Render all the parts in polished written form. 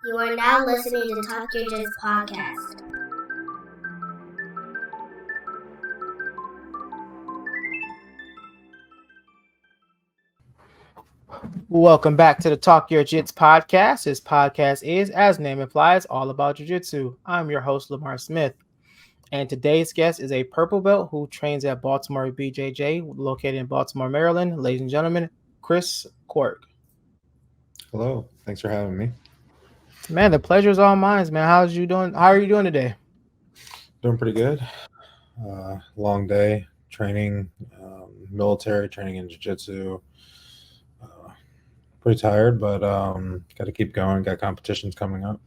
You are now listening to Talk Your Jits podcast. Welcome back to the Talk Your Jits podcast. This podcast is, as name implies, all about jiu-jitsu. I'm your host, Lamar Smith. And today's guest is a purple belt who trains at Baltimore BJJ, located in Baltimore, Maryland. Ladies and gentlemen, Chris Quirk. Hello, thanks for having me. Man, the pleasure is all mine, man. How's you doing? How are you doing today? Doing pretty good. Long day training, military training in jiu-jitsu. Pretty tired, but got to keep going. Got competitions coming up.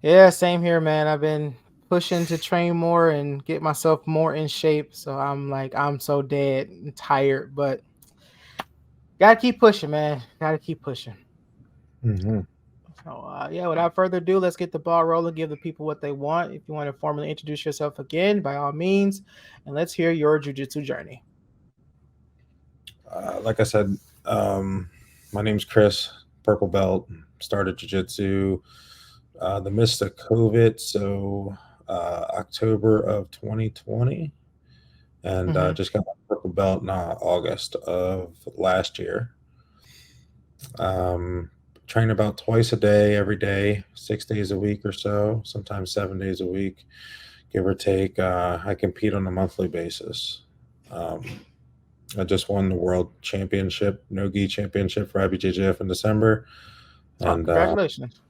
Yeah, same here, man. I've been pushing to train more and get myself more in shape. So I'm so dead and tired, but gotta keep pushing, man. Gotta keep pushing. Mm-hmm. So, without further ado, let's get the ball rolling. Give the people what they want. If you want to formally introduce yourself again, by all means, and let's hear your jiu-jitsu journey. Like I said, my name's Chris, purple belt. Started jiu-jitsu the midst of COVID, so October of 2020, and Mm-hmm. just got my purple belt in August of last year. Um, Train about twice a day, every day, 6 days a week or so, sometimes 7 days a week, give or take. I compete on a monthly basis. Um, I just won the World Championship, No Gi Championship for IBJJF in December, Oh, and congratulations!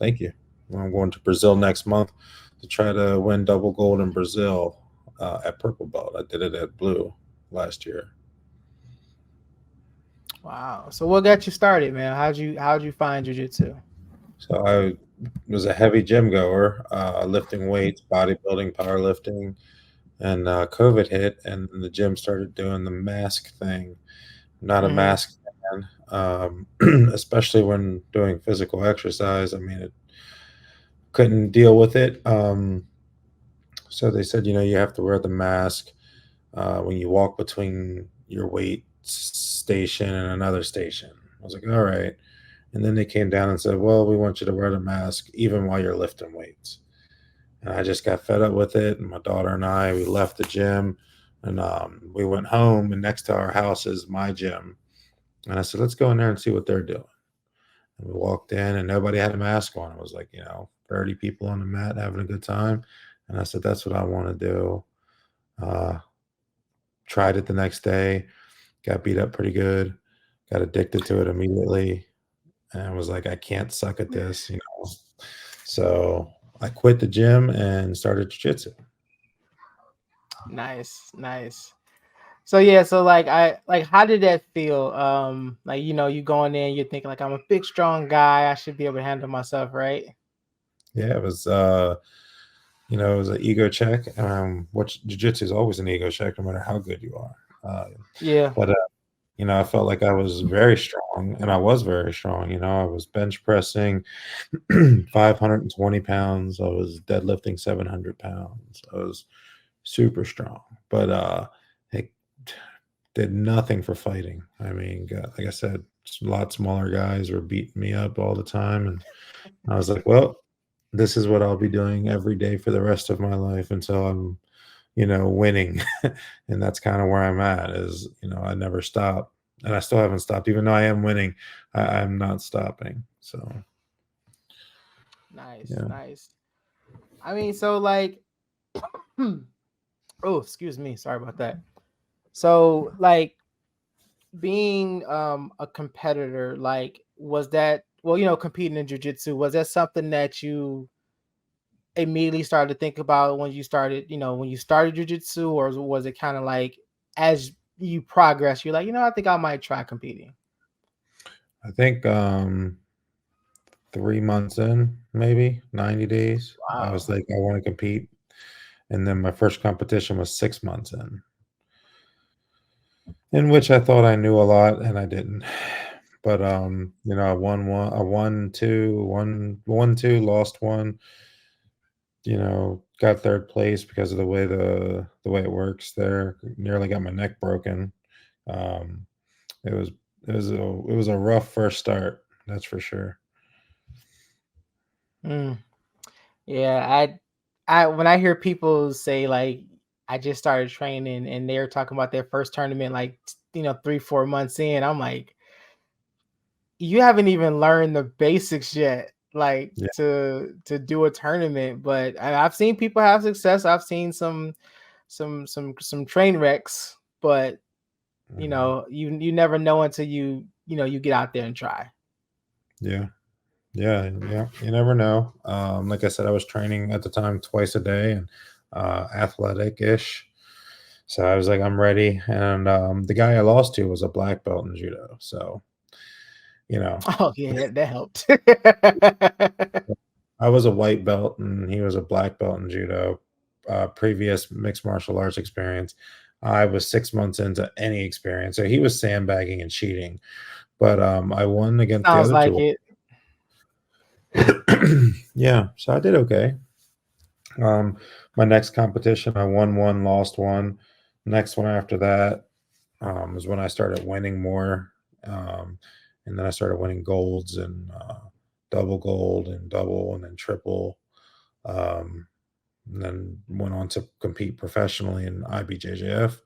thank you. I'm going to Brazil next month to try to win double gold in Brazil at purple belt. I did it at blue last year. Wow. So, what got you started, man? How'd you find jiu-jitsu? So I was a heavy gym goer, lifting weights, bodybuilding, powerlifting, and COVID hit, and the gym started doing the mask thing. I'm not a Mm-hmm. mask fan, especially when doing physical exercise. I mean, it couldn't deal with it. So they said, you have to wear the mask when you walk between your weight station and another station. I was like, all right. And then they came down and said, well, we want you to wear the mask even while you're lifting weights. And I just got fed up with it. And my daughter and we left the gym, and we went home. And next to our house is my gym. And I said, let's go in there and see what they're doing. And we walked in, and nobody had a mask on. It was like, 30 people on the mat having a good time. And I said, that's what I want to do. Uh, Tried it the next day, got beat up pretty good, got addicted to it immediately, and was like, I can't suck at this. So I quit the gym and started jiu-jitsu. Nice, nice. So yeah, so how did that feel? You going in, you're thinking like I'm a big strong guy, I should be able to handle myself, right? Yeah, it was an ego check. Which jiu-jitsu is always an ego check, no matter how good you are. Yeah. But I felt like I was very strong, and I was very strong. I was bench pressing 520 pounds. I was deadlifting 700 pounds. I was super strong, but it did nothing for fighting. I mean, like I said, a lot smaller guys were beating me up all the time, and I was like, well, this is what I'll be doing every day for the rest of my life until I'm winning. And that's kind of where I'm at is I never stop, and I still haven't stopped. Even though I am winning, I'm not stopping. So, Nice, yeah. nice. I mean, so like oh, excuse me, sorry about that. So like being a competitor, like was that competing in jiu-jitsu, was that something that you immediately started to think about when you started jiu-jitsu, or was it kind of like as you progress, you're like, I think I might try competing? I think 3 months in, maybe 90 days, I was Wow. like, I want to compete. And then my first competition was 6 months in which I thought I knew a lot, and I didn't. But I won one, I won two, won two, lost one. Got third place because of the way it works there. Nearly got my neck broken. Um, it was it was a rough first start, that's for sure. Mm. Yeah, I when I hear people say like I just started training and they're talking about their first tournament like 3-4 months in, I'm like, you haven't even learned the basics yet, like Yeah. to do a tournament. But I've seen people have success. I've seen some train wrecks, but Mhm. you never know until you get out there and try. Yeah. Yeah. Yeah. You never know. Like I said, I was training at the time twice a day and athletic ish. So I was like, I'm ready. And the guy I lost to was a black belt in judo. So, you know, Oh yeah, that helped. I was a white belt and he was a black belt in judo. Previous mixed martial arts experience. I was 6 months into any experience. So he was sandbagging and cheating. But I won against the Sounds other like two. it. Yeah, so I did okay. Um, my next competition, I won one, lost one. Next one after that was when I started winning more. Um, and then I started winning golds and double gold and double and then triple. Um, and then went on to compete professionally in IBJJF.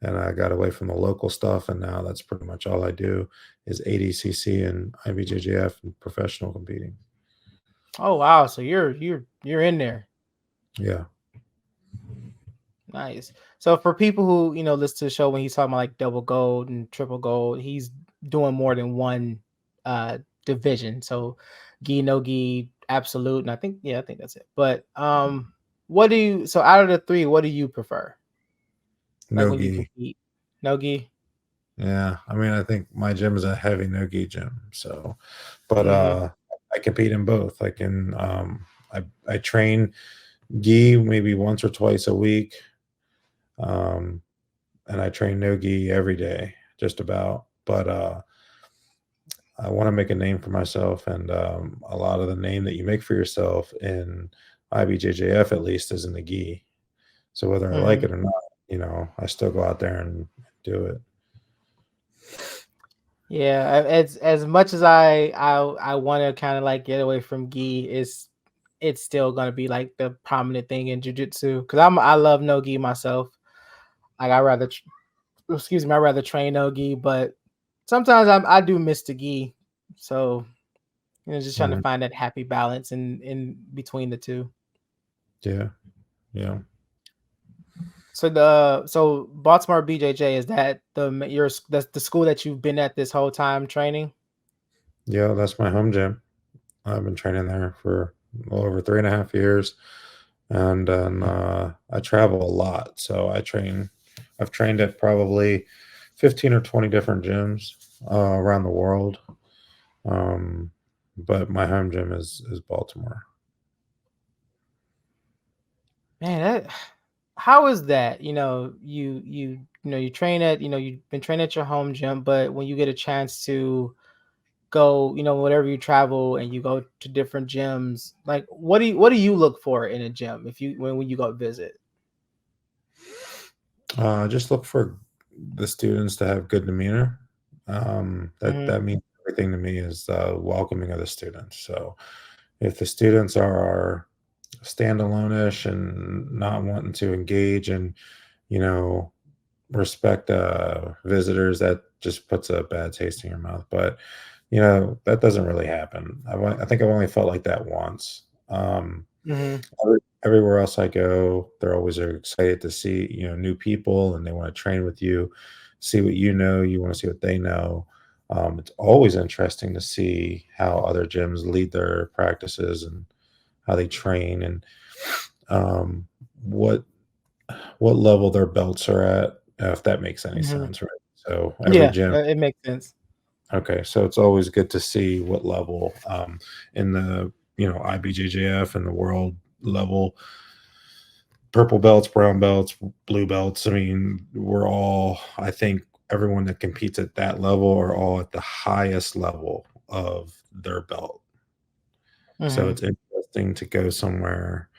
And I got away from the local stuff, and now that's pretty much all I do is ADCC and IBJJF and professional competing. Oh wow, so you're in there. Yeah. Nice. So for people who listen to the show when he's talking about like double gold and triple gold, he's doing more than one uh division. So gi, no gi, absolute, and I think that's it. But what do you so out of the three, what do you prefer? Like when you No-gi. compete? No gi? Yeah, I mean, I think my gym is a heavy no-gi gym, so but, Mm-hmm. I compete in both. I can, I train gi maybe once or twice a week, um, and I train no-gi every day, just about, but, I wanna make a name for myself, and, a lot of the name that you make for yourself in IBJJF, at least, is in the gi, so whether I like Mm-hmm. it or not, I still go out there and do it. Yeah, as much as I want to kind of like get away from gi, it's still gonna be like the prominent thing in jujitsu because I love no gi myself. Like excuse me, I rather train no gi, but sometimes I do miss the gi. So just trying to Mhm. find that happy balance in between the two. Yeah, yeah. So Baltimore BJJ, is that that's the school that you've been at this whole time training? Yeah, that's my home gym. I've been training there for well over 3.5 years, and then I travel a lot. So I've trained at probably 15 or 20 different gyms around the world. Um, but my home gym is Baltimore. Man, how is that? You train at you've been training at your home gym, but when you get a chance to go, whatever you travel and you go to different gyms, like what do you look for in a gym if you when you go visit? Just look for the students to have good demeanor. Hmm. That means everything to me is welcoming of the students. So if the students are standalone-ish and not wanting to engage and you know respect visitors, that just puts a bad taste in your mouth. But that doesn't really happen. I think I've only felt like that once. Hmm. Everywhere else I go, they're always excited to see new people, and they want to train with you, see what you know. You want to see what they know. It's always interesting to see how other gyms lead their practices and how they train and um, what what level their belts are at, if that makes any Hmm. sense, right? So every Yeah, gym. it makes sense. Okay, so it's always good to see what level in the IBJJF and the world level, purple belts, brown belts, blue belts. I mean, we're all. I think everyone that competes at that level are all at the highest level of their belt. So Hmm. it's interesting to go somewhere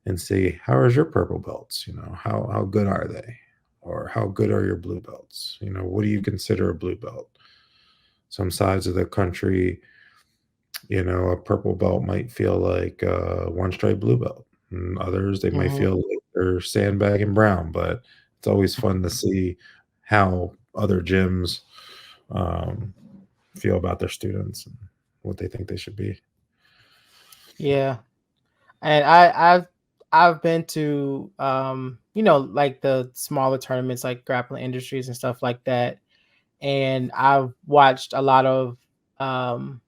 and see how is your purple belts. How good are they, or how good are your blue belts? What do you consider a blue belt? Some sides of the country A purple belt might feel like one straight blue belt. And others, they might Mhm. feel like they're sandbagging brown, but it's always fun to see how other gyms um, feel about their students and what they think they should be. Yeah. And I've been to like the smaller tournaments like grappling industries and stuff like that. And I've watched a lot of um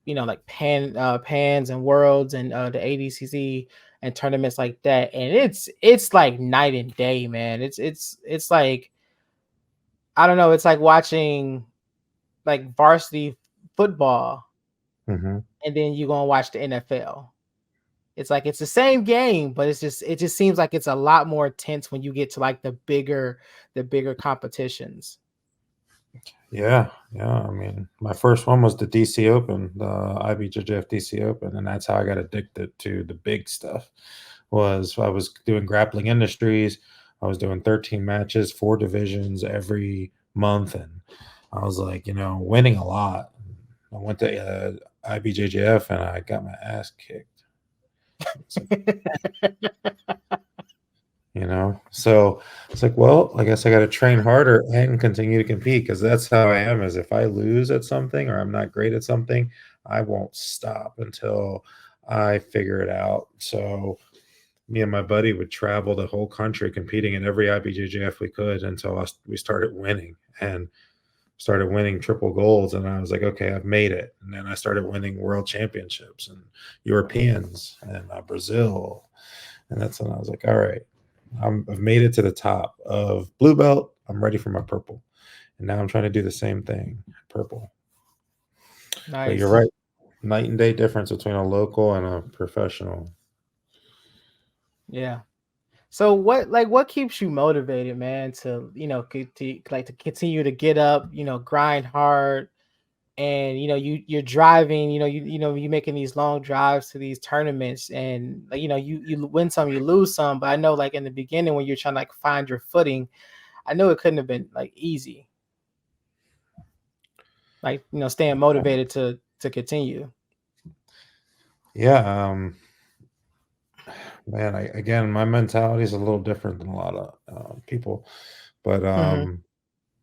like pans and worlds and the ADCC and tournaments like that. And it's like night and day, man. It's like, I don't know, it's like watching like varsity football Hmm. and then you go and watch the NFL. It's like it's the same game, but it just seems like it's a lot more intense when you get to like the bigger competitions. Yeah, yeah. I mean, my first one was the DC Open, the IBJJF DC Open, and that's how I got addicted to the big stuff. Was I was doing grappling industries. I was doing 13 matches, 4 divisions every month, and I was like, winning a lot. I went to IBJJF and I got my ass kicked. It's like, so it's like, well, I guess I got to train harder and continue to compete because that's how I am. Is if I lose at something or I'm not great at something, I won't stop until I figure it out. So me and my buddy would travel the whole country competing in every IBJJF we could until we started winning and started winning triple golds. And I was like, okay, I've made it. And then I started winning world championships and Europeans and Brazil. And that's when I was like, all right, I've made it to the top of blue belt. I'm ready for my purple. And now I'm trying to do the same thing, purple. But you're Nice. right. Night and day difference between a local and a professional. Yeah. So what keeps you motivated, man, to to continue to get up, grind hard, and you're driving, you making these long drives to these tournaments, and like, you win some, you lose some, but I know like in the beginning when you're trying to like find your footing, I know it couldn't have been like easy, like staying motivated to continue. Yeah, man. Again, my mentality is a little different than a lot of people, but Hmm.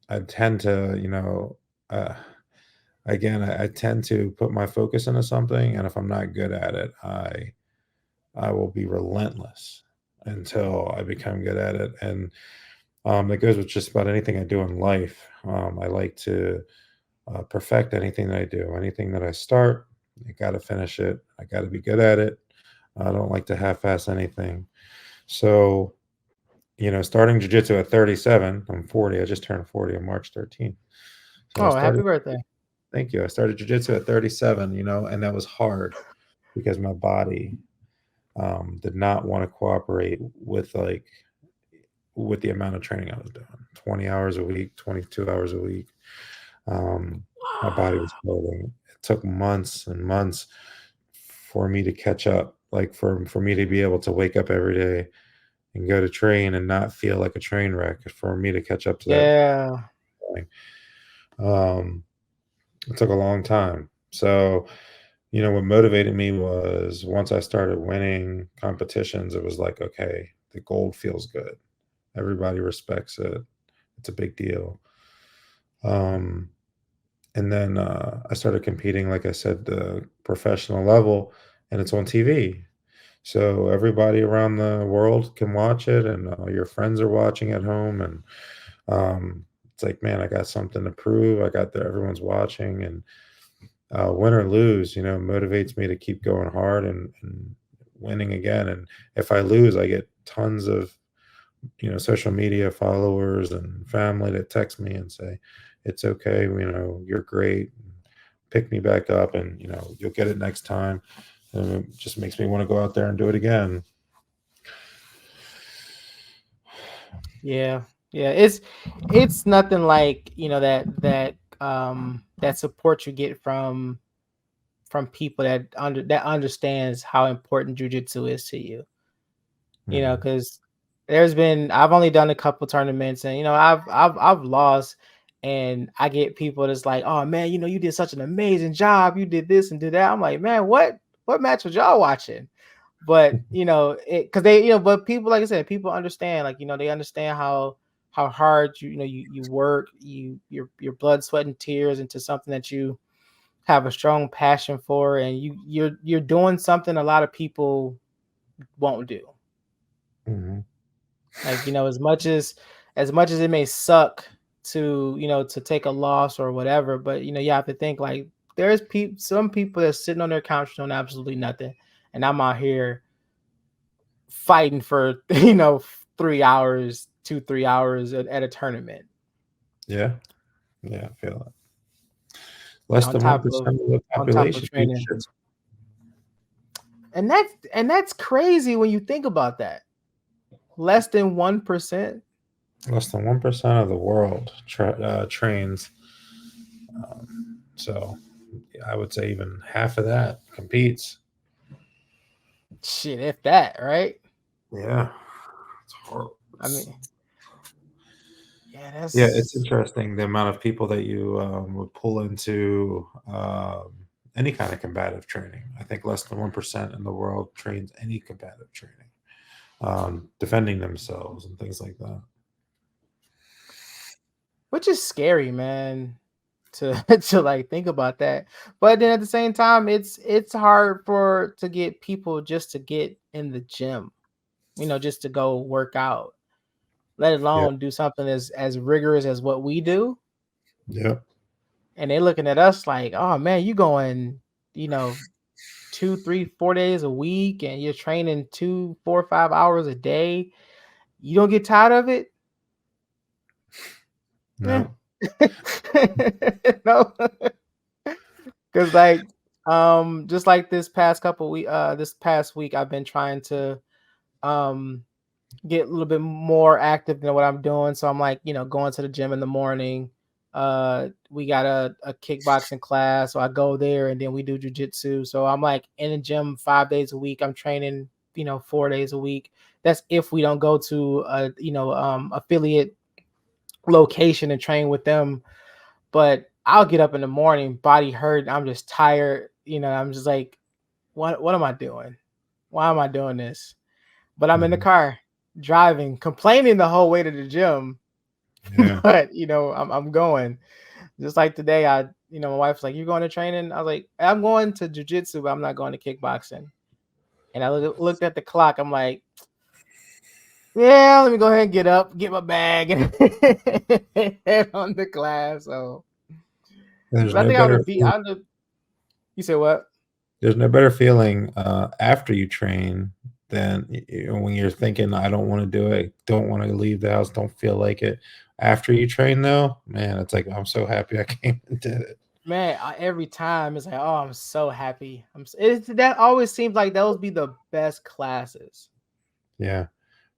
I tend to, uh, again, I tend to put my focus into something, and if I'm not good at it, I will be relentless until I become good at it. And that goes with just about anything I do in life. I like to perfect anything that I do, anything that I start. I got to finish it. I got to be good at it. I don't like to half-ass anything. So, starting jujitsu at 37, I'm 40. I just turned 40 on March 13th. So I Oh, happy started. birthday. Thank you. I started jujitsu at 37. And that was hard because my body did not want to cooperate with the amount of training I was doing. 20 hours a week, 22 hours a week. Um, my body was building. It took months and months for me to catch up, like for me to be able to wake up every day and go to train and not feel like a train wreck, for me to catch up to that Yeah. feeling. Um, it took a long time. So, what motivated me was once I started winning competitions, it was like, okay, the gold feels good. Everybody respects it. It's a big deal. Um, and then I started competing, like I said, the professional level, and it's on TV. So everybody around the world can watch it, and your friends are watching at home, and it's like, man, I got something to prove. I got there. Everyone's watching, and win or lose, motivates me to keep going hard and winning again. And if I lose, I get tons of social media followers and family that text me and say, it's okay, you're great. Pick me back up and you'll get it next time. And it just makes me want to go out there and do it again. Yeah. Yeah. It's nothing like, that support you get from people that understands how important jujitsu is to you. Mhm. Because I've only done a couple tournaments, and I've lost, and I get people that's like, oh man, you did such an amazing job. You did this and did that. I'm like, man, what match was y'all watching? But because they, but people, like I said, people understand, like, they understand how hard you work, your blood, sweat, and tears into something that you have a strong passion for, and you're doing something a lot of people won't do. Mm-hmm. Like, as much as it may suck to take a loss or whatever, but you have to think, like, there's some people that's sitting on their couch doing absolutely nothing, and I'm out here fighting for 3 hours, 3 hours at a tournament. Yeah, I feel it. Less On than top 1% of of the on top of population do training. jiu-jitsu. And that's crazy when you think about that. Less than 1%. Less than 1% of the world trains. So I would say even half of that competes. Shit, if that, right? Yeah, it's horrible. I mean, yeah, It's interesting the amount of people that you would pull into any kind of combative training. I think less than 1% in the world trains any combative training, defending themselves and things like that. which is scary, man, to to like think about that. But then at the same time, it's hard to get people just to get in the gym, just to go work out, let Yeah, alone do something as rigorous as what we do. yeah, And they're looking at us like, oh man, you going, 2, 3, 4 days a week, and you're training 2, 4, 5 hours a day. You don't get tired of it? Eh. no, No. Because, like, just like this past week, I've been trying to um get a little bit more active than what I'm doing. So I'm like, going to the gym in the morning. We got a kickboxing class, so I go there, and then we do jujitsu. So I'm like in the gym 5 days a week. I'm training, 4 days a week. That's if we don't go to a affiliate location and train with them. But I'll get up in the morning, body hurt. I'm just tired. I'm just like, what am I doing? Why am I doing this? But I'm in the Mhm. car driving, complaining the whole way to the gym. Yeah, But I'm going. Just like today, my wife's like, "You going to training?" I was like, "I'm going to jujitsu, but I'm not going to kickboxing." And I looked at the clock. I'm like, "Yeah, let me go ahead and get up, get my bag, and head on the class." So, there's 'cause I no think I would better have beat. feeling, You said what? there's no better feeling after you train than when you're thinking, I don't want to do it, don't want to leave the house, don't feel like it. After you train, though, man, it's like I'm so happy I came and did it. Man, every time it's like, oh, I'm so happy. That always seems like those be the best classes. Yeah,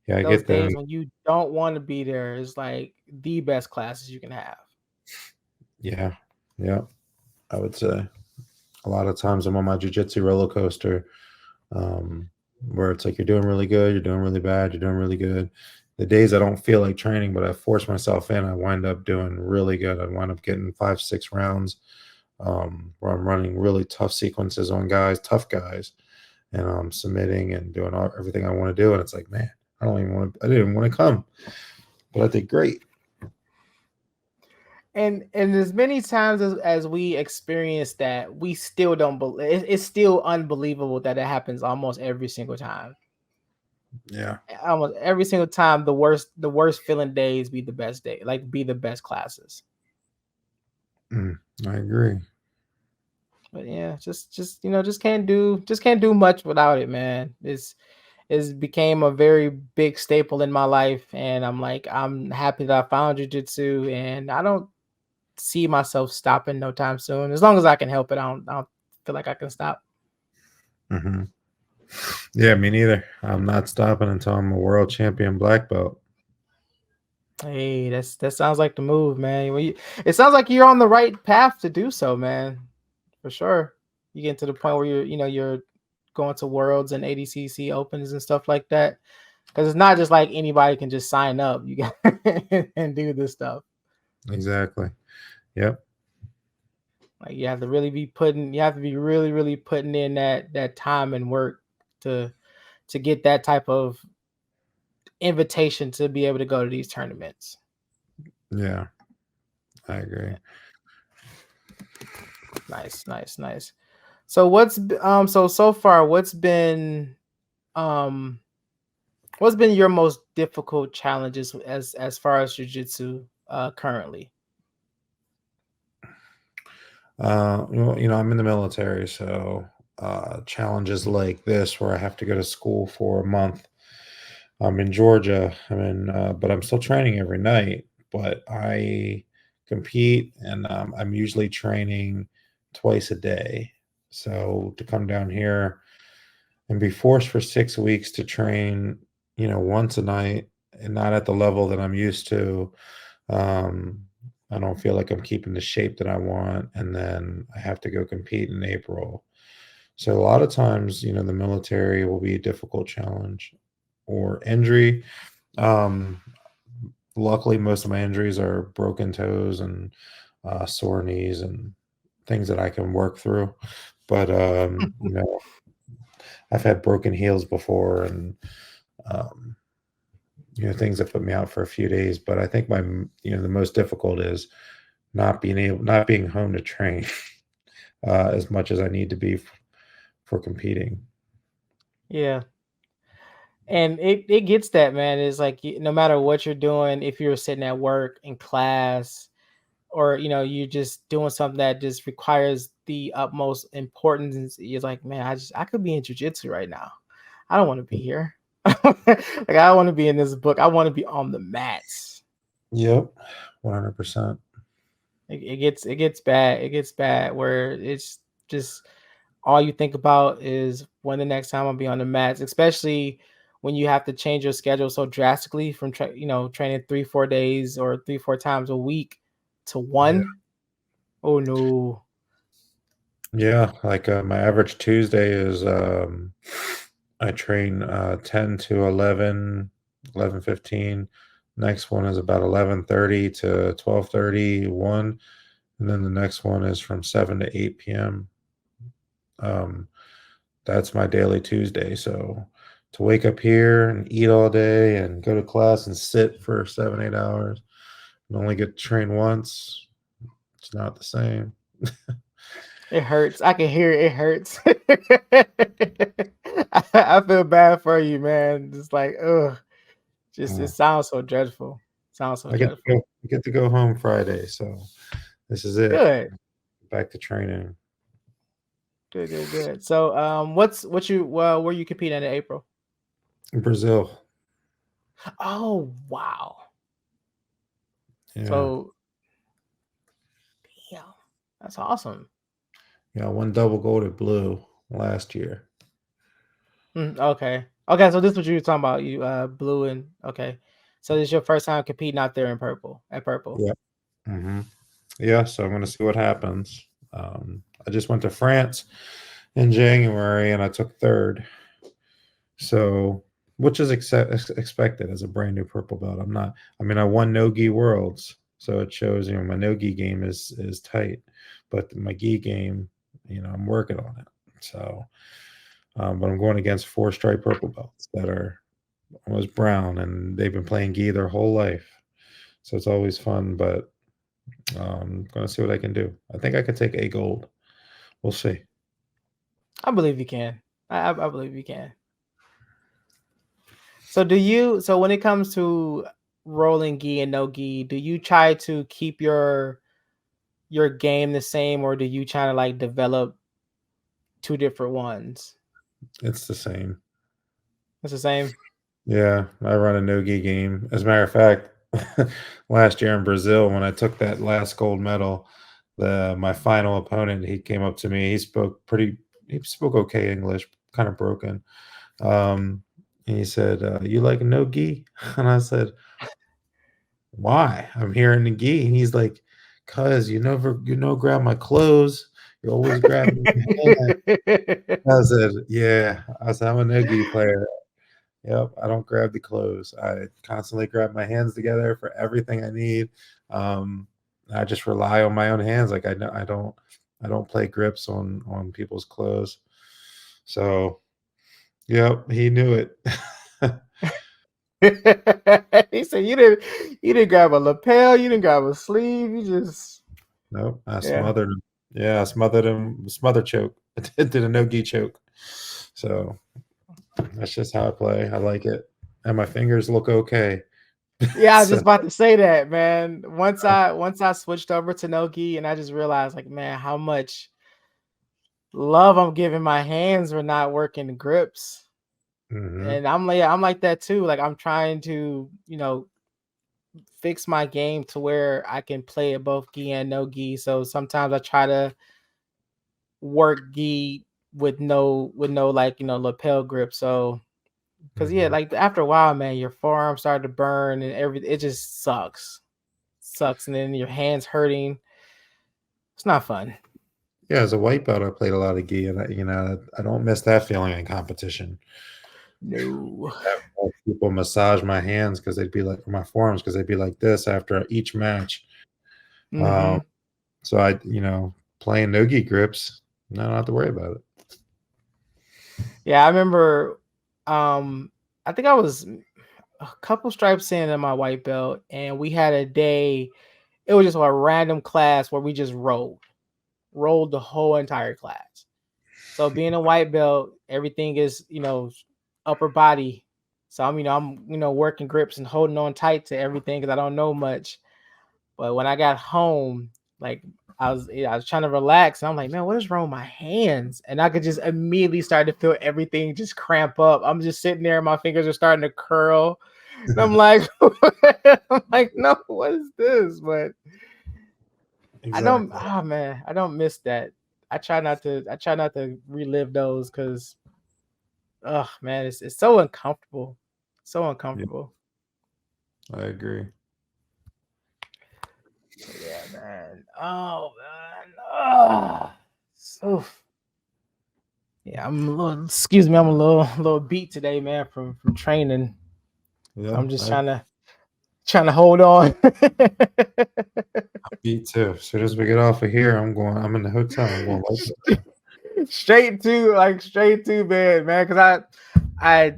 I Those get days the when you don't want to be there is like the best classes you can have. yeah, yeah. I would say a lot of times I'm on my jujitsu roller coaster, where it's like you're doing really good, you're doing really bad, you're doing really good. The days I don't feel like training, but I force myself in, I wind up doing really good. I wind up getting 5, 6 rounds, where I'm running really tough sequences on guys, tough guys, and I'm submitting and doing everything I want to do. And it's like, man, I didn't even want to come, but I did great. And as many times as we experience that, we still don't believe. It's still unbelievable that it happens almost every single time. Yeah, Almost every single time, the worst feeling days be the best day, like be the best classes. I agree. But yeah, just can't do much without it, man. It's became a very big staple in my life, and I'm happy that I found jujitsu, and I don't see myself stopping no time soon. As long as I can help it, I don't feel like I can stop. Hmm. Yeah, me neither. I'm not stopping until I'm a world champion black belt. Hey, that sounds like the move, man. It sounds like you're on the right path to do so, man. For sure. You get to the point where you're going to worlds and ADCC opens and stuff like that. Because it's not just like anybody can just sign up. You got and do this stuff. Exactly. Yep. Like you have to really be putting, you have to be really, really putting in that time and work to get that type of invitation to be able to go to these tournaments. Yeah, I agree. Nice, nice, nice. So so far um what's been your most difficult challenges as far as jiu-jitsu currently? I'm in the military, so challenges like this where I have to go to school for a month. I'm in Georgia. But I'm still training every night. But I compete, and I'm usually training twice a day. So to come down here and be forced for 6 weeks to train, once a night and not at the level that I'm used to, um, I don't feel like I'm keeping the shape that I want, and then I have to go compete in April. So a lot of times, the military will be a difficult challenge or injury. Um, Luckily, most of my injuries are broken toes and sore knees and things that I can work through. But I've had broken heels before, and um, things that put me out for a few days. But I think the most difficult is not being home to train as much as I need to be for competing. Yeah. And it gets that, man. It's like no matter what you're doing, if you're sitting at work in class, or you're just doing something that just requires the utmost importance, you're like, man, I could be in jiu-jitsu right now. I don't want to be here. Like I want to be in this book. I want to be on the mats. Yep, 100%. It gets bad. It gets bad where it's just all you think about is when the next time I'll be on the mats, especially when you have to change your schedule so drastically from training 3-4 days or 3-4 times a week to Yeah. one. Oh no. Yeah, like my average Tuesday is I train 10 to 11:15. Next one is about 11:30 to 12:30, 1, and then the next one is from 7 to 8 p.m. Um, that's my daily Tuesday. So to wake up here and eat all day and go to class and sit for 7, 8 hours and only get to train once, it's not the same. It hurts. I can hear it. It hurts. I feel bad for you, man. Just like, ugh. Just it Uh, sounds so dreadful. Sounds so dreadful. I get to go home Friday, so this is it. Good. Back to training. Good, good, good. So, what you where you compete in April? Brazil. Oh, wow. Yeah. So, damn, that's awesome. Yeah, one double gold at blue last year. Okay, okay. So this is what you were talking about. You blue and okay. So this is your first time competing out there in purple at purple. Yeah. hmm Yeah, so I'm gonna see what happens. I just went to France in January and I took third. So, which is expected as a brand new purple belt. I won no gi worlds, so it shows my no gi game is tight, but my gi game, I'm working on it. So, but I'm going against four stripe purple belts that are almost brown, and they've been playing gi their whole life. So it's always fun, but I'm going to see what I can do. I think I could take a gold. We'll see. I believe you can. I believe you can. So do you? So when it comes to rolling gi and no gi, do you try to keep your game the same, or do you try to like develop two different ones? It's the same. It's the same. Yeah, I run a no-gi game. As a matter of fact, last year in Brazil, when I took that last gold medal, the my final opponent, he came up to me. He spoke okay English, kind of broken. And he said, "You like no-gi?" And I said, "Why? I'm here in the gi." And he's like, "Cause grab my clothes. You always grab my hand." I said, "Yeah." I said, "I'm a no-gi player. Yep, I don't grab the clothes. I constantly grab my hands together for everything I need. I just rely on my own hands. Like I don't play grips on people's clothes. So, yep, he knew it. He said you didn't grab a lapel, you didn't grab a sleeve, you just Nope, I yeah. smothered him. Yeah, I smothered him. Smother choke. Did a no-gi choke. So that's just how I play. I like it, and my fingers look okay. Yeah, I was So just about to say that, man. Once I switched over to no-gi and I just realized like, man, how much love I'm giving my hands for not working the grips. mhm. And I'm like that too. Like I'm trying to, fix my game to where I can play at both gi and no gi. So sometimes I try to work gi with no like lapel grip. So because yeah, Mhm. like after a while, man, your forearms start to burn and everything. It just sucks, and then your hands hurting. It's not fun. Yeah, as a white belt, I played a lot of gi, and I don't miss that feeling in competition. No. Have people massage my hands because they'd be like my forearms because they'd be like this after each match. Um, Hmm. so playing no-gi grips, no, I don't have to worry about it. Yeah, I remember. I think I was a couple stripes in my white belt, and we had a day. It was just a random class where we just rolled the whole entire class. So being a white belt, everything is upper body. So I'm working grips and holding on tight to everything because I don't know much. But when I got home, like I was trying to relax, and I'm like, man, what is wrong with my hands? And I could just immediately start to feel everything just cramp up. I'm just sitting there, my fingers are starting to curl. And I'm like, I'm like, no, what is this? But I don't. Exactly. Oh man, I don't miss that. I try not to. I try not to relive those because, oh man, it's so uncomfortable, so Yeah, uncomfortable. I agree. But yeah, man. Oh man. Oh, so yeah. I'm a little. Excuse me. I'm a little beat today, man, from training. So Yeah, I'm just I trying to hold on. beat too. As soon as we get off of here, I'm in the hotel. I'm going right there. straight to bed, man. Because I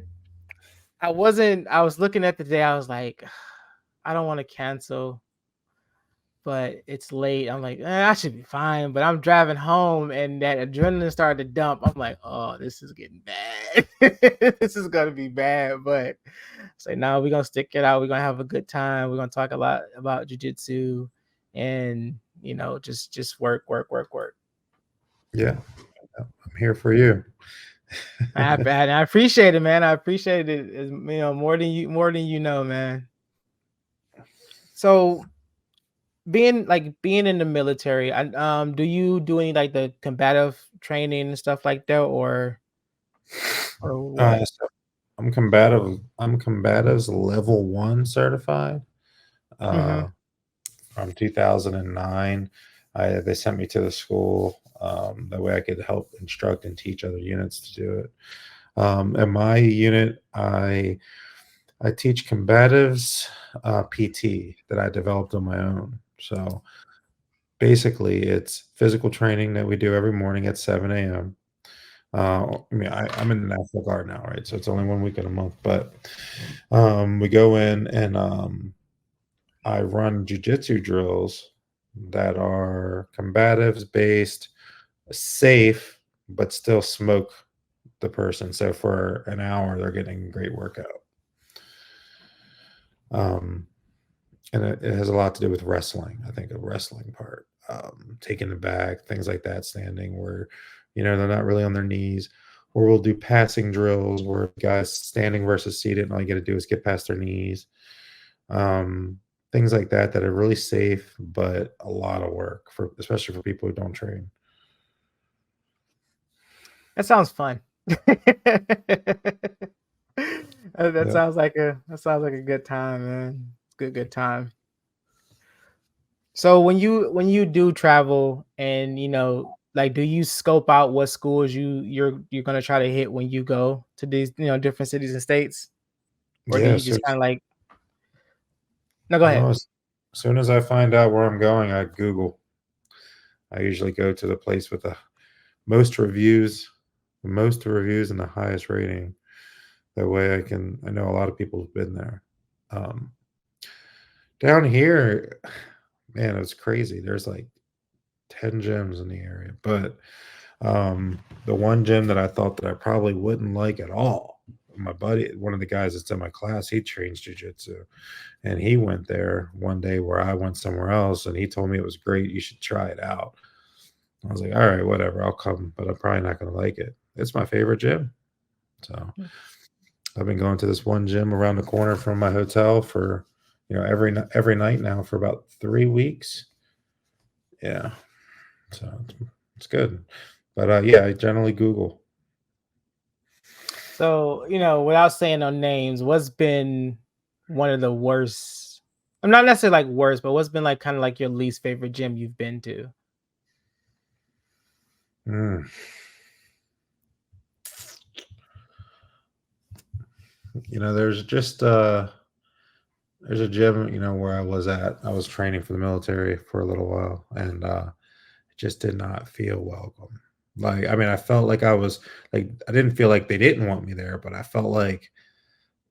I was looking at the day. I was like, I don't want to cancel, but it's late. I'm like, I should be fine. But I'm driving home, and that adrenaline started to dump. I'm like, oh, this is getting bad. This is gonna be bad. But say, no, we're gonna stick it out. We're gonna have a good time. We're gonna talk a lot about jujitsu, and just work. Yeah, I'm here for you. I appreciate it, man. I appreciate it. More than you know, man. So being in the military, do you do any like the combative training and stuff like that, or what? So I'm combative. I'm combatives level 1 certified. Mm-hmm. Uh, from 2009, they sent me to the school. That way I could help instruct and teach other units to do it. In my unit, I teach combatives PT that I developed on my own. So basically, it's physical training that we do every morning at 7 a.m. I'm in the National Guard now, right? So it's only 1 week in a month, but we go in and I run jujitsu drills that are combatives based, safe, but still smoke the person. So for an hour, they're getting a great workout. Um, and it has a lot to do with wrestling. I think a wrestling part, taking the back, things like that, standing where, they're not really on their knees. Or we'll do passing drills where guys standing versus seated, and all you got to do is get past their knees. Um, Things like that are really safe, but a lot of work especially for people who don't train. That sounds fun. That Yeah. sounds like a good time, man. Good time. So when you do travel and like do you scope out what schools you're gonna try to hit when you go to these different cities and states, or do Yeah. you So just kind of like no, go no, ahead. as soon as I find out where I'm going, I Google. I usually go to the place with the most reviews, and the highest rating. That way I know a lot of people have been there. Um, down here, man, it's crazy. There's like 10 gyms in the area, but the one gym that I thought that I probably wouldn't like at all, my buddy, one of the guys that's in my class, he trains jujitsu, and he went there one day where I went somewhere else, and he told me it was great. You should try it out. I was like, all right, whatever, I'll come, but I'm probably not going to like it. It's my favorite gym. So I've been going to this one gym around the corner from my hotel for, every night now for about 3 weeks. Yeah. So it's good. But yeah, I generally Google. So, without saying no names, what's been one of the worst? I'm not necessarily like worst, but what's been like kind of like your least favorite gym you've been to? There's just there's a gym, where I was at. I was training for the military for a little while, and it just did not feel welcome. Like, I mean, I felt like I didn't feel like they didn't want me there, but I felt like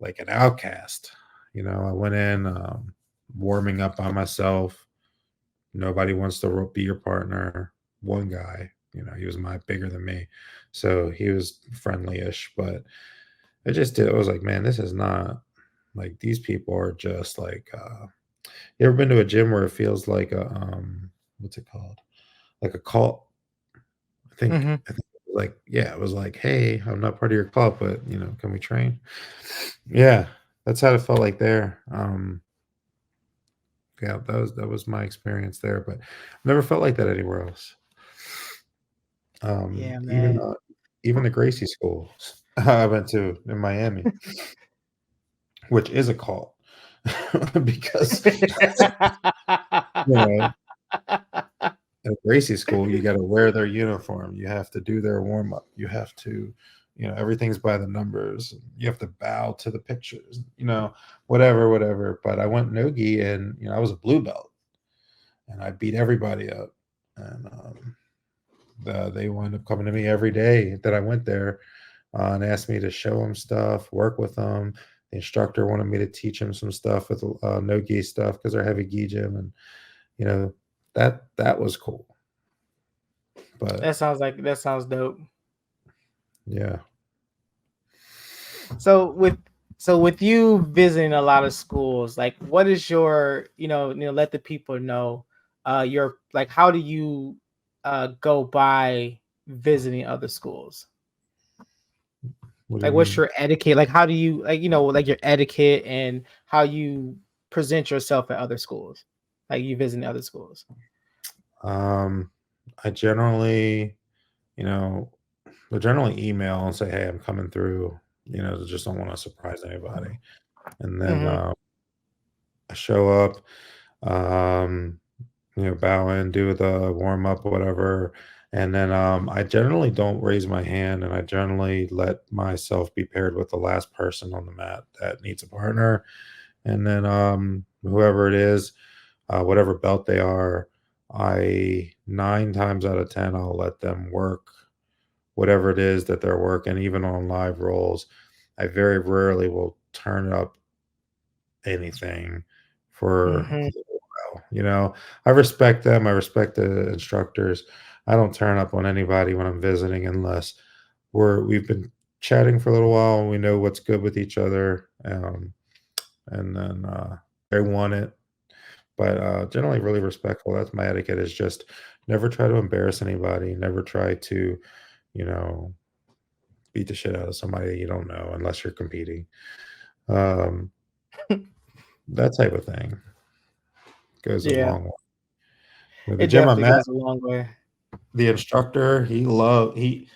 an outcast. I went in warming up by myself. Nobody wants to be your partner. One guy, he was bigger than me, so he was friendly-ish, but it was like, man, this is not like, these people are just like, you ever been to a gym where it feels like what's it called? Like a cult? I think like, yeah, it was like, hey, I'm not part of your club, but can we train? Yeah, that's how it felt like there. Yeah, that was my experience there, but never felt like that anywhere else. Yeah, Even man. even the Gracie schools I went to in Miami, which is a cult, because at Gracie school you got to wear their uniform, you have to do their warm up, you have to, everything's by the numbers, you have to bow to the pictures, whatever. But I went nogi, and I was a blue belt, and I beat everybody up, and they wound up coming to me every day that I went there, and asked me to show them stuff, work with them. The instructor wanted me to teach him some stuff with no gi stuff, because they're heavy gi gym, and that was cool. But that sounds dope. yeah. So with you visiting a lot of schools, like, what is your, let the people know, your, like, how do you go by visiting other schools? What do Like, you what's mean? your etiquette? Like, how do you, like, like your etiquette and how you present yourself at other schools, like you visiting other schools? I generally, generally email and say, hey, I'm coming through, just don't want to surprise anybody. And then I show up, bow in, do the warm up, whatever. And then I generally don't raise my hand, and I generally let myself be paired with the last person on the mat that needs a partner. And then whoever it is, whatever belt they are, 9 times out of 10, I'll let them work whatever it is that they're working, even on live rolls. I very rarely will turn up anything for a while. I respect them. I respect the instructors. I don't turn up on anybody when I'm visiting, unless we've been chatting for a little while and we know what's good with each other. And then they want it. But generally really respectful. That's my etiquette, is just never try to embarrass anybody. Never try to, beat the shit out of somebody you don't know, unless you're competing. Um, that type of thing goes a Yeah, long way. The it gym I'm definitely at, goes a long way. the instructor, the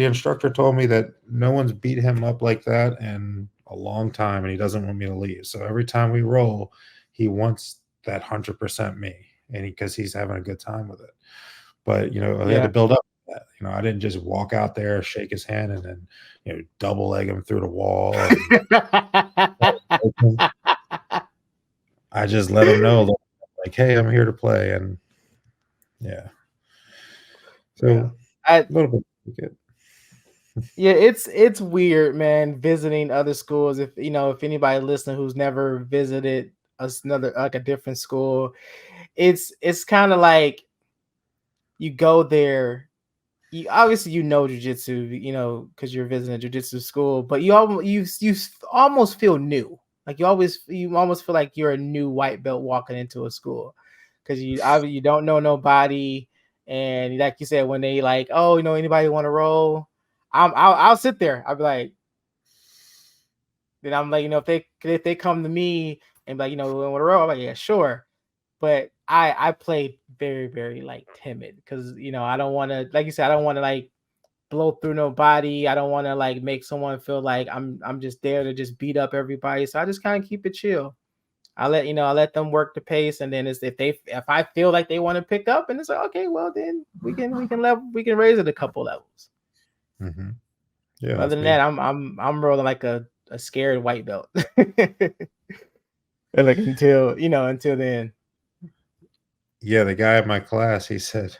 instructor told me that no one's beat him up like that in a long time, and he doesn't want me to leave. So every time we roll, he wants that 100% me, and because he's having a good time with it. But I had to build up to that. I didn't just walk out there, shake his hand, and then double leg him through the wall. I just let them know, like, hey, I'm here to play, and yeah. Yeah. So a little bit good. Yeah, it's weird, man, visiting other schools. If if anybody listening who's never visited another like a different school, it's kind of like you go there. You obviously jujitsu, because you're visiting a jujitsu school, but almost feel new. Like you almost feel like you're a new white belt walking into a school, because you don't know nobody, and like you said, when they like, oh, anybody want to roll, I'll sit there. I'll be like, then I'm like, if they come to me and be like, want to roll, I'm like, yeah, sure. But I played very, very like timid, because I don't want to, like you said, I don't want to like blow through nobody. I don't want to like make someone feel like I'm just there to just beat up everybody. So I just kind of keep it chill. I let them work the pace, and then if I feel like they want to pick up, and it's like, okay, well then we can raise it a couple levels. Mm-hmm. Yeah, Other that's than me. that, I'm rolling like a scared white belt. And like until then. Yeah, the guy in my class, he said,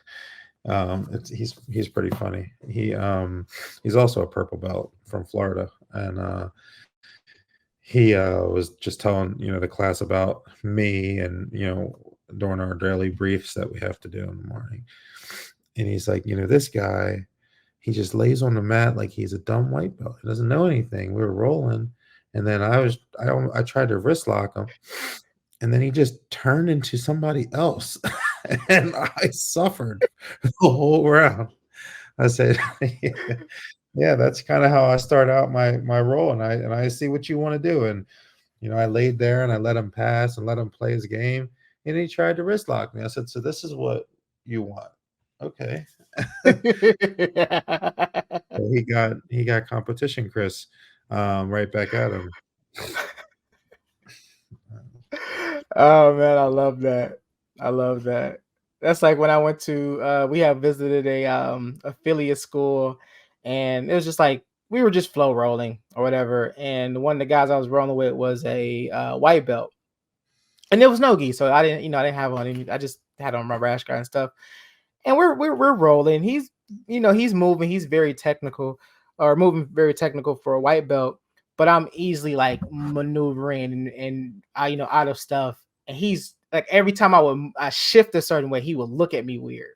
he's pretty funny. He's also a purple belt from Florida, and he was just telling the class about me, and during our daily briefs that we have to do in the morning. And he's like, this guy, he just lays on the mat like he's a dumb white belt. He doesn't know anything. We were rolling, and then I tried to wrist lock him, and then he just turned into somebody else, and I suffered the whole round. I said, yeah, that's kind of how I start out my role, and I see what you want to do, and I laid there and I let him pass and let him play his game, and he tried to wrist lock me. I said, so this is what you want, okay? So he got competition, Chris, right back at him. Oh man, I love that. I love that. That's like when I went to we have visited a affiliate school, and it was just like we were just flow rolling or whatever, and one of the guys I was rolling with was a white belt, and there was no gi, so I didn't have on any. I just had on my rash guard and stuff, and we're rolling. He's moving. He's very technical, or moving very technical for a white belt. But I'm easily like maneuvering and out of stuff. And he's like, every time I shift a certain way, he would look at me weird.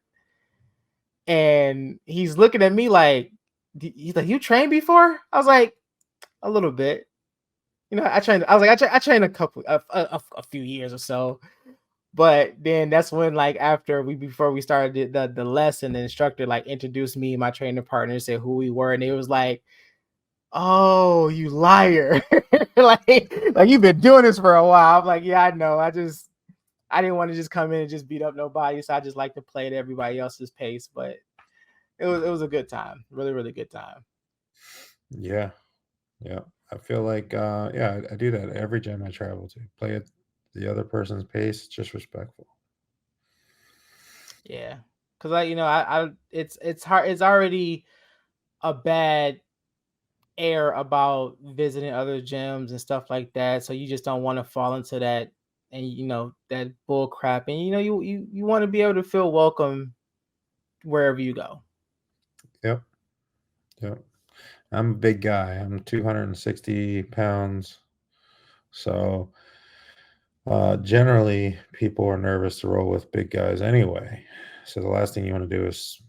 And he's looking at me like, he's like, you trained before? I was like, a little bit. I trained. I was like, I trained a few years or so. But then that's when, like, before we started the lesson, the instructor like introduced me and my training partner and said who we were, and it was like, "Oh, you liar!" like you've been doing this for a while. I'm like, "Yeah, I know. I didn't want to just come in and just beat up nobody, so I just like to play at everybody else's pace." But it was a good time, really, really good time. Yeah, yeah. I feel like, yeah, I do that every gym I travel to. Play at the other person's pace, just respectful. Yeah, because it's hard. It's already a bad air about visiting other gyms and stuff like that. So you just don't want to fall into that, and that bull crap. And you want to be able to feel welcome wherever you go. Yep, yep. I'm a big guy. I'm 260 pounds. So generally, people are nervous to roll with big guys anyway. So the last thing you want to do is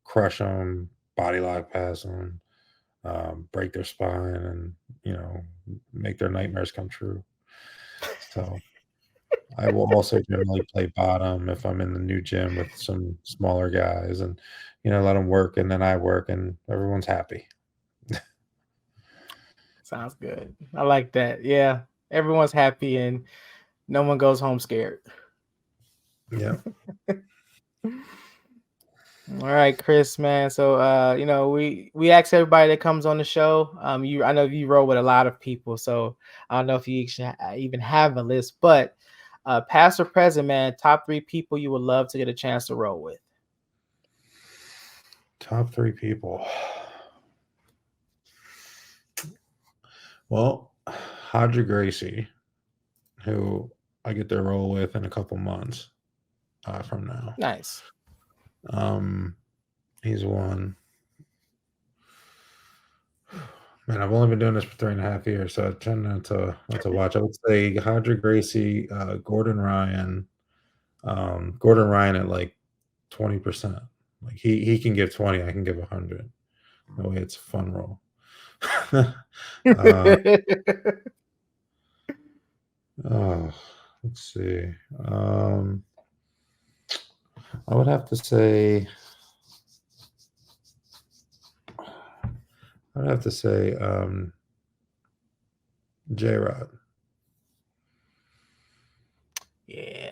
crush them, body lock pass them, break their spine, and make their nightmares come true. So I will also generally play bottom if I'm in the new gym with some smaller guys, and let them work, and then I work, and everyone's happy. Sounds good. I like that. Yeah, everyone's happy and no one goes home scared. Yeah. All right, Chris, man. So we ask everybody that comes on the show. I know you roll with a lot of people, so I don't know if you even have a list, but past or present, man, top 3 people you would love to get a chance to roll with. Top 3 people. Well, Hodger Gracie, who I get to roll with in a couple months from now. Nice. He's one. Man, I've only been doing this for 3.5 years, so I tend not to watch. I would say Hodger Gracie, Gordon Ryan at like 20%. Like he can give 20, I can give 100. No way, it's a fun roll. Let's see. I would have to say. J-Rod. Yeah.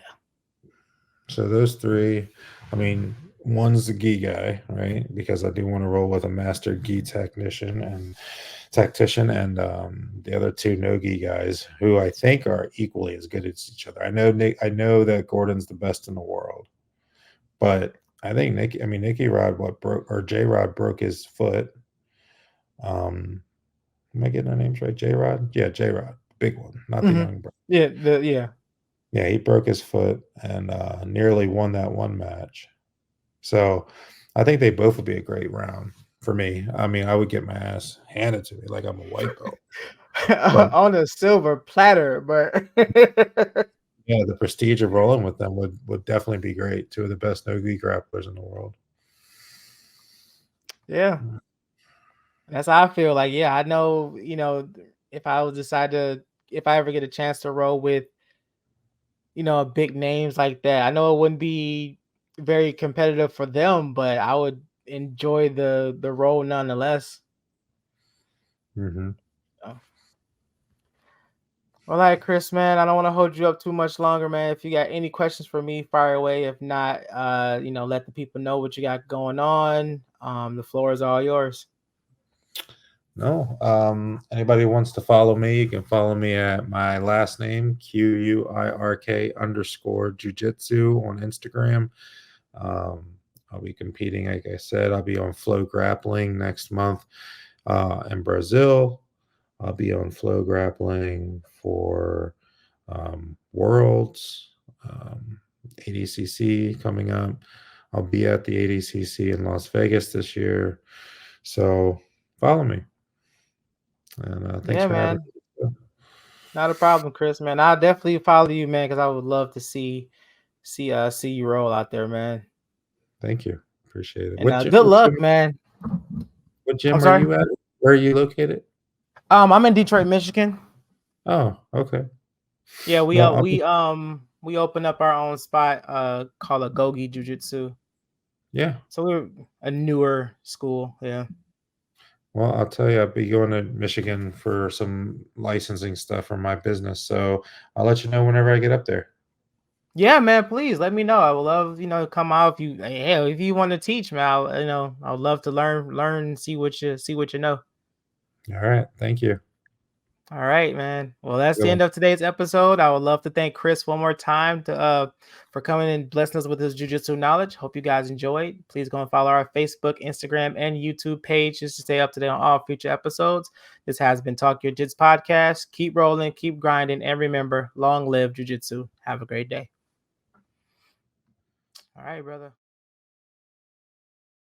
So those three, I mean, one's the gi guy, right? Because I do want to roll with a master gi tactician, and the other two no gi guys who I think are equally as good as each other. I know that Gordon's the best in the world, but I think Nicky Rod J-Rod broke his foot. Am I getting their names right? J-Rod? Yeah, J-Rod. Big one, not the young bro. Yeah. Yeah, he broke his foot and nearly won that one match. So I think they both would be a great round for me. I mean, I would get my ass handed to me like I'm a white belt. On a silver platter, but yeah, the prestige of rolling with them would definitely be great. Two of the best no-gi grapplers in the world. Yeah. That's how I feel. Like, yeah, I know, if I ever get a chance to roll with, big names like that, I know it wouldn't be very competitive for them, but I would enjoy the role nonetheless. Mm-hmm. Oh. All right, Chris, man, I don't want to hold you up too much longer, man. If you got any questions for me, fire away. If not, let the people know what you got going on. The floor is all yours. No. Anybody wants to follow me, you can follow me at my last name, QUIRK_jujitsu on Instagram. I'll be competing, like I said. I'll be on Flow Grappling next month in Brazil. I'll be on Flow Grappling for Worlds, ADCC coming up. I'll be at the ADCC in Las Vegas this year. So follow me. And thanks for having me. Not a problem, Chris, man. I'll definitely follow you, man, because I would love to see you roll out there, man. Thank you. Appreciate it. And good luck, man. What gym are you at? Where are you located? I'm in Detroit, Michigan. Oh, okay. Yeah, we opened up our own spot called a Gogi Jiu-Jitsu. Yeah. So we're a newer school, yeah. Well, I'll tell you, I'll be going to Michigan for some licensing stuff for my business. So I'll let you know whenever I get up there. Yeah, man, please let me know. I would love, come out if you want to teach, man. I would love to learn and see what you know. All right. Thank you. All right, man. Well, that's the end of today's episode. I would love to thank Chris one more time for coming and blessing us with his jiu-jitsu knowledge. Hope you guys enjoyed. Please go and follow our Facebook, Instagram, and YouTube pages to stay up to date on all future episodes. This has been Talk Your Jits podcast. Keep rolling, keep grinding, and remember, long live jiu-jitsu. Have a great day. All right, brother.